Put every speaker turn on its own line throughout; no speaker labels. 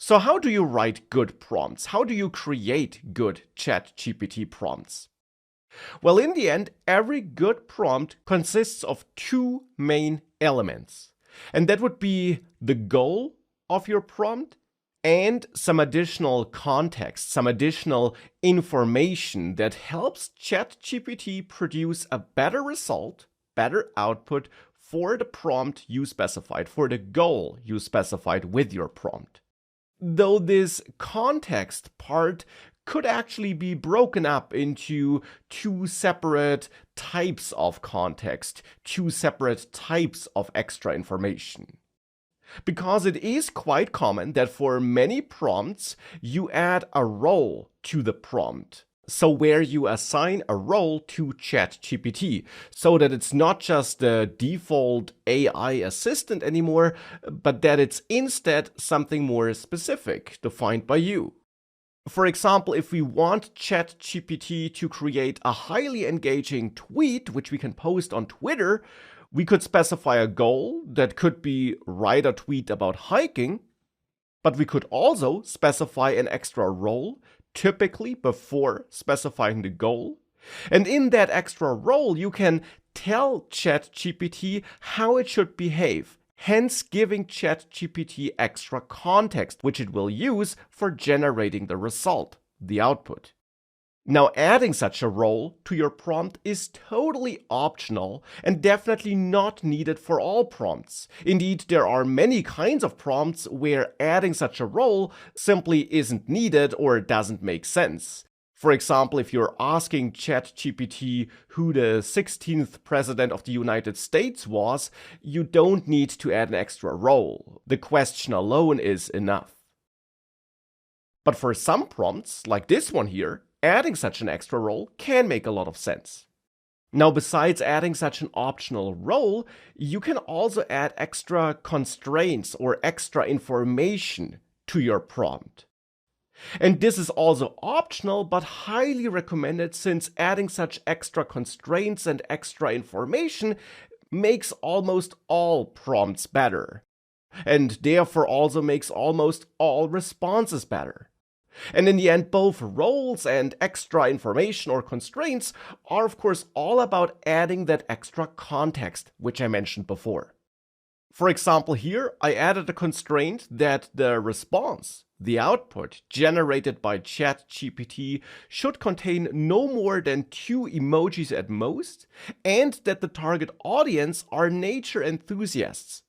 So how do you write good prompts? How do you create good ChatGPT prompts? Well, in the end, every good prompt consists of two main elements. And that would be the goal of your prompt and some additional context, some additional information that helps ChatGPT produce a better result, better output for the prompt you specified, for the goal you specified with your prompt. Though this context part could actually be broken up into two separate types of context, two separate types of extra information. Because it is quite common that for many prompts, you add a role to the prompt. So where you assign a role to ChatGPT, so that it's not just the default AI assistant anymore, but that it's instead something more specific, defined by you. For example, if we want ChatGPT to create a highly engaging tweet, which we can post on Twitter, we could specify a goal that could be write a tweet about hiking, but we could also specify an extra role, typically before specifying the goal. And in that extra role, you can tell ChatGPT how it should behave, hence giving ChatGPT extra context, which it will use for generating the result, the output. Now, adding such a role to your prompt is totally optional and definitely not needed for all prompts. Indeed, there are many kinds of prompts where adding such a role simply isn't needed or doesn't make sense. For example, if you're asking ChatGPT who the 16th president of the United States was, you don't need to add an extra role. The question alone is enough. But for some prompts, like this one here, adding such an extra role can make a lot of sense. Now, besides adding such an optional role, you can also add extra constraints or extra information to your prompt. And this is also optional, but highly recommended, since adding such extra constraints and extra information makes almost all prompts better, and therefore also makes almost all responses better. And in the end, both roles and extra information or constraints are, of course, all about adding that extra context, which I mentioned before. For example, here I added a constraint that the response, the output generated by ChatGPT, should contain no more than 2 emojis at most, and that the target audience are nature enthusiasts.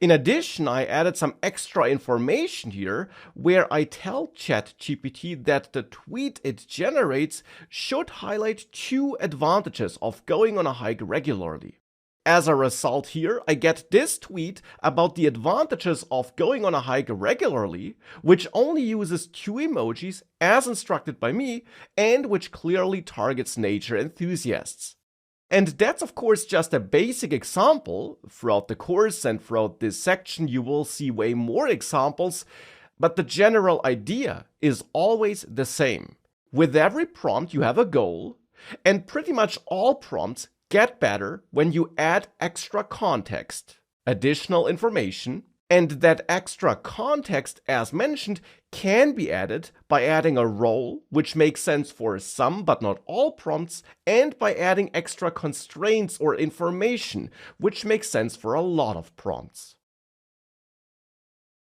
In addition, I added some extra information here where I tell ChatGPT that the tweet it generates should highlight 2 advantages of going on a hike regularly. As a result here, I get this tweet about the advantages of going on a hike regularly, which only uses 2 emojis as instructed by me, and which clearly targets nature enthusiasts. And that's of course just a basic example. Throughout the course and throughout this section you will see way more examples, but the general idea is always the same. With every prompt you have a goal, and pretty much all prompts get better when you add extra context, additional information, and that extra context, as mentioned, can be added by adding a role, which makes sense for some but not all prompts, and by adding extra constraints or information, which makes sense for a lot of prompts.